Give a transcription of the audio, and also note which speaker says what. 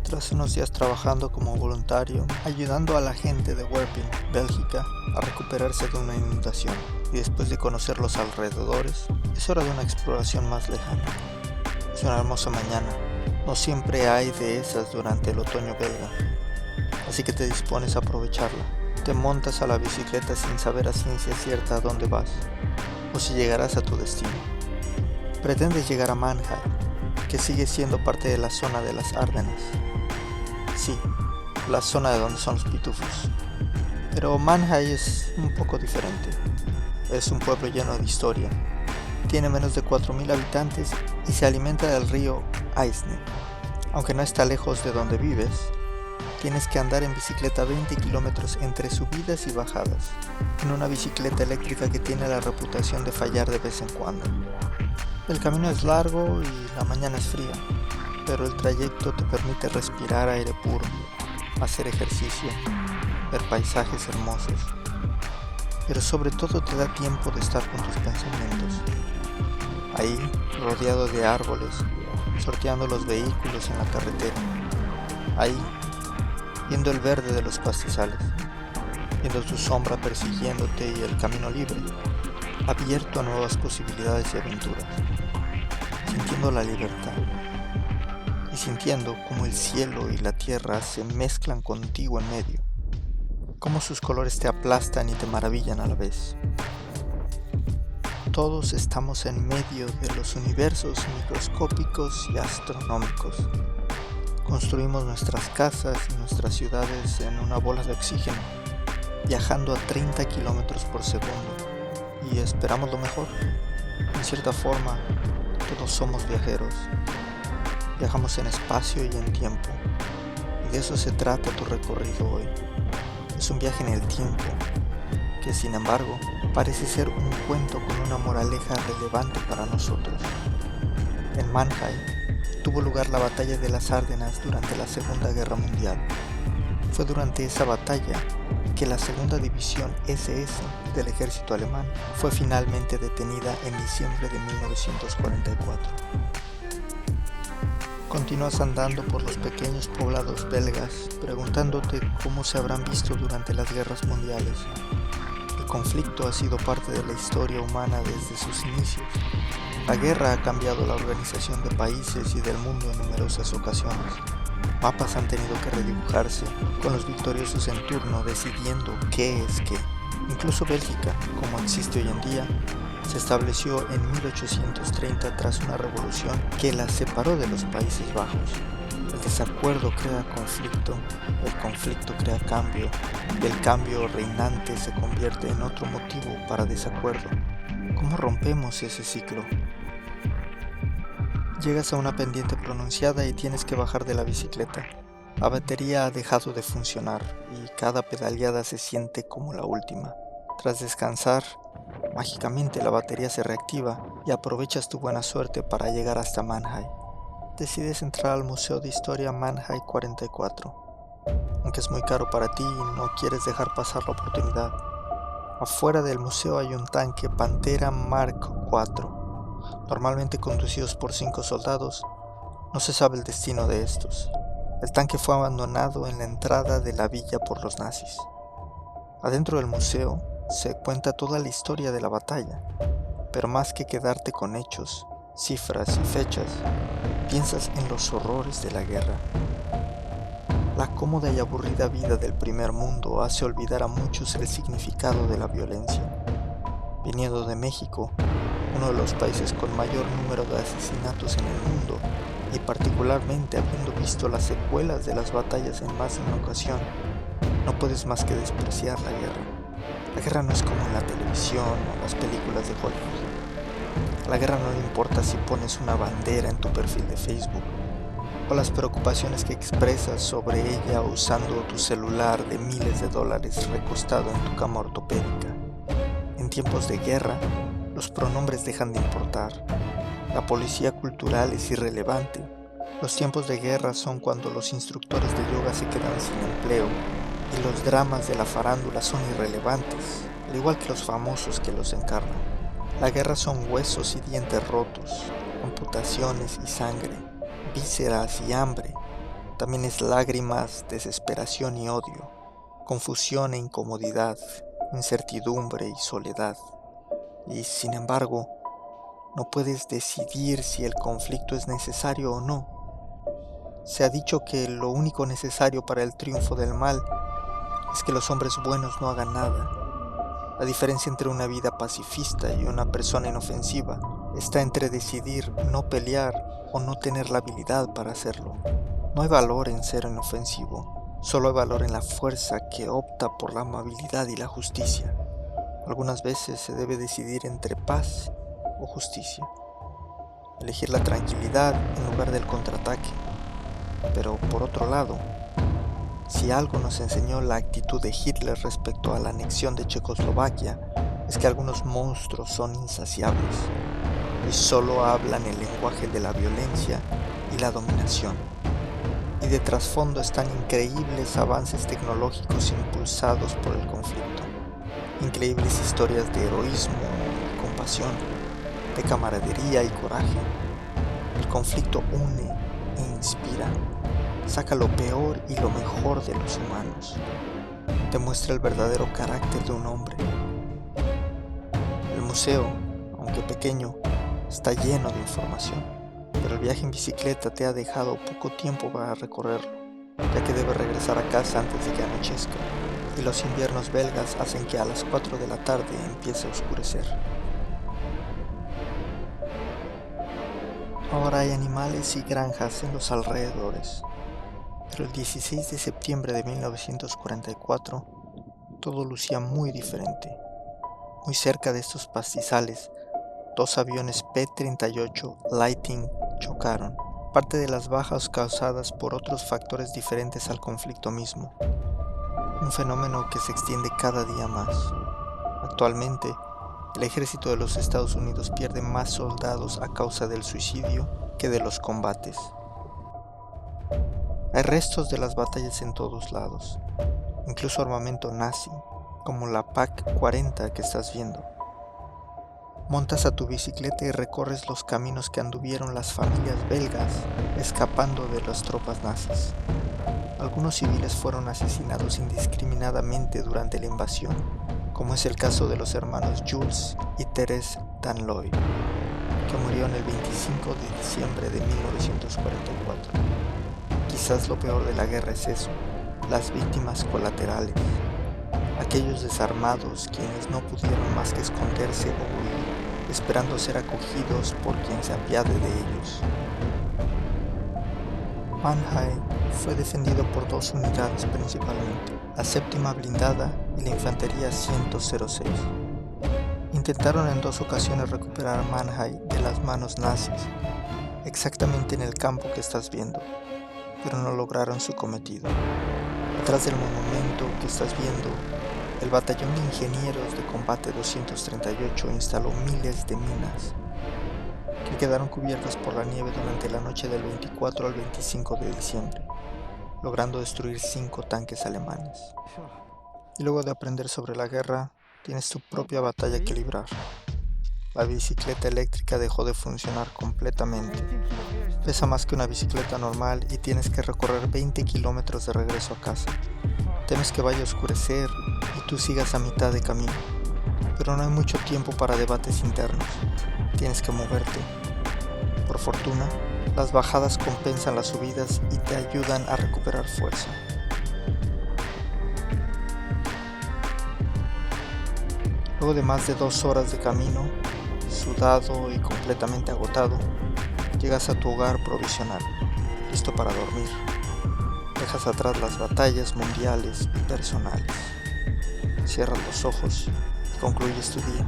Speaker 1: Tras unos días trabajando como voluntario, ayudando a la gente de Werpen, Bélgica, a recuperarse de una inundación, y después de conocer los alrededores, es hora de una exploración más lejana. Es una hermosa mañana, no siempre hay de esas durante el otoño belga, así que te dispones a aprovecharla. Te montas a la bicicleta sin saber a ciencia cierta a dónde vas, o si llegarás a tu destino. Pretendes llegar a Mannheim, que sigue siendo parte de la zona de las Ardenas. Sí, la zona de donde son los pitufos. Pero Mannheim es un poco diferente. Es un pueblo lleno de historia. Tiene menos de 4.000 habitantes y se alimenta del río Aisne. Aunque no está lejos de donde vives, tienes que andar en bicicleta 20 kilómetros entre subidas y bajadas, en una bicicleta eléctrica que tiene la reputación de fallar de vez en cuando. El camino es largo y la mañana es fría, pero el trayecto te permite respirar aire puro, hacer ejercicio, ver paisajes hermosos, pero sobre todo te da tiempo de estar con tus pensamientos. Ahí, rodeado de árboles, sorteando los vehículos en la carretera. Ahí, viendo el verde de los pastizales, viendo tu sombra persiguiéndote y el camino libre, abierto a nuevas posibilidades y aventuras, sintiendo la libertad y sintiendo cómo el cielo y la tierra se mezclan contigo en medio, cómo sus colores te aplastan y te maravillan a la vez. Todos estamos en medio de los universos microscópicos y astronómicos. Construimos nuestras casas y nuestras ciudades en una bola de oxígeno, viajando a 30 kilómetros por segundo, y esperamos lo mejor. En cierta forma, todos somos viajeros. Viajamos en espacio y en tiempo, y de eso se trata tu recorrido hoy. Es un viaje en el tiempo, que sin embargo parece ser un cuento con una moraleja relevante para nosotros. En Mannheim tuvo lugar la batalla de las Ardenas durante la Segunda Guerra Mundial. Fue durante esa batalla que la segunda división SS del ejército alemán fue finalmente detenida en diciembre de 1944. Continúas andando por los pequeños poblados belgas, preguntándote cómo se habrán visto durante las guerras mundiales. El conflicto ha sido parte de la historia humana desde sus inicios. La guerra ha cambiado la organización de países y del mundo en numerosas ocasiones. Mapas han tenido que redibujarse, con los victoriosos en turno decidiendo qué es qué. Incluso Bélgica, como existe hoy en día, se estableció en 1830 tras una revolución que la separó de los Países Bajos. El desacuerdo crea conflicto, el conflicto crea cambio, y el cambio reinante se convierte en otro motivo para desacuerdo. ¿Cómo rompemos ese ciclo? Llegas a una pendiente pronunciada y tienes que bajar de la bicicleta. La batería ha dejado de funcionar y cada pedaleada se siente como la última. Tras descansar, mágicamente la batería se reactiva y aprovechas tu buena suerte para llegar hasta Mannheim. Decides entrar al Museo de Historia Mannheim 44, aunque es muy caro para ti y no quieres dejar pasar la oportunidad. Afuera del museo hay un tanque Pantera Mark IV, normalmente conducidos por 5 soldados. No se sabe el destino de estos. El tanque fue abandonado en la entrada de la villa por los nazis. Adentro del museo se cuenta toda la historia de la batalla, pero más que quedarte con hechos, cifras y fechas, piensas en los horrores de la guerra. La cómoda y aburrida vida del primer mundo hace olvidar a muchos el significado de la violencia. Viniendo de México, uno de los países con mayor número de asesinatos en el mundo, y particularmente habiendo visto las secuelas de las batallas en más de una ocasión, no puedes más que despreciar la guerra. La guerra no es como en la televisión o las películas de Hollywood. A la guerra no le importa si pones una bandera en tu perfil de Facebook, o las preocupaciones que expresas sobre ella usando tu celular de miles de dólares recostado en tu cama ortopédica. En tiempos de guerra, los pronombres dejan de importar. La policía cultural es irrelevante. Los tiempos de guerra son cuando los instructores de yoga se quedan sin empleo y los dramas de la farándula son irrelevantes, al igual que los famosos que los encarnan. La guerra son huesos y dientes rotos, amputaciones y sangre, vísceras y hambre. también es lágrimas, desesperación y odio, confusión e incomodidad, incertidumbre y soledad. Y sin embargo, no puedes decidir si el conflicto es necesario o no. Se ha dicho que lo único necesario para el triunfo del mal es que los hombres buenos no hagan nada. La diferencia entre una vida pacifista y una persona inofensiva está entre decidir no pelear o no tener la habilidad para hacerlo. No hay valor en ser inofensivo, solo hay valor en la fuerza que opta por la amabilidad y la justicia. Algunas veces se debe decidir entre paz o justicia. Elegir la tranquilidad en lugar del contraataque. Pero por otro lado, si algo nos enseñó la actitud de Hitler respecto a la anexión de Checoslovaquia, es que algunos monstruos son insaciables y solo hablan el lenguaje de la violencia y la dominación. Y de trasfondo están increíbles avances tecnológicos impulsados por el conflicto, increíbles historias de heroísmo y compasión, de camaradería y coraje. El conflicto une e inspira. Saca lo peor y lo mejor de los humanos. Demuestra el verdadero carácter de un hombre. El museo, aunque pequeño, está lleno de información, pero el viaje en bicicleta te ha dejado poco tiempo para recorrerlo, ya que debes regresar a casa antes de que anochezca, y los inviernos belgas hacen que a las 4 de la tarde empiece a oscurecer. Ahora hay animales y granjas en los alrededores. Pero el 16 de septiembre de 1944, todo lucía muy diferente. Muy cerca de estos pastizales, 2 aviones P-38 Lightning chocaron, parte de las bajas causadas por otros factores diferentes al conflicto mismo. Un fenómeno que se extiende cada día más. Actualmente, el ejército de los Estados Unidos pierde más soldados a causa del suicidio que de los combates. Hay restos de las batallas en todos lados, incluso armamento nazi, como la PaK-40 que estás viendo. Montas a tu bicicleta y recorres los caminos que anduvieron las familias belgas escapando de las tropas nazis. Algunos civiles fueron asesinados indiscriminadamente durante la invasión, como es el caso de los hermanos Jules y Therese Danloy, que murieron el 25 de diciembre de 1944. Quizás lo peor de la guerra es eso, las víctimas colaterales, aquellos desarmados quienes no pudieron más que esconderse o huir, esperando ser acogidos por quien se apiade de ellos. Mannheim fue defendido por 2 unidades principalmente, la 7ª blindada y la infantería 106. Intentaron en 2 ocasiones recuperar Mannheim de las manos nazis, exactamente en el campo que estás viendo, pero no lograron su cometido. Detrás del monumento que estás viendo, el batallón de ingenieros de combate 238 instaló miles de minas que quedaron cubiertas por la nieve durante la noche del 24 al 25 de diciembre, logrando destruir 5 tanques alemanes. Y luego de aprender sobre la guerra, tienes tu propia batalla que librar. La bicicleta eléctrica dejó de funcionar completamente. Pesa más que una bicicleta normal y tienes que recorrer 20 kilómetros de regreso a casa. Temes que vaya a oscurecer y tú sigas a mitad de camino. Pero no hay mucho tiempo para debates internos. Tienes que moverte. Por fortuna, las bajadas compensan las subidas y te ayudan a recuperar fuerza. Luego de más de 2 horas de camino, sudado y completamente agotado, llegas a tu hogar provisional, listo para dormir. Dejas atrás las batallas mundiales y personales. Cierras los ojos y concluyes tu día.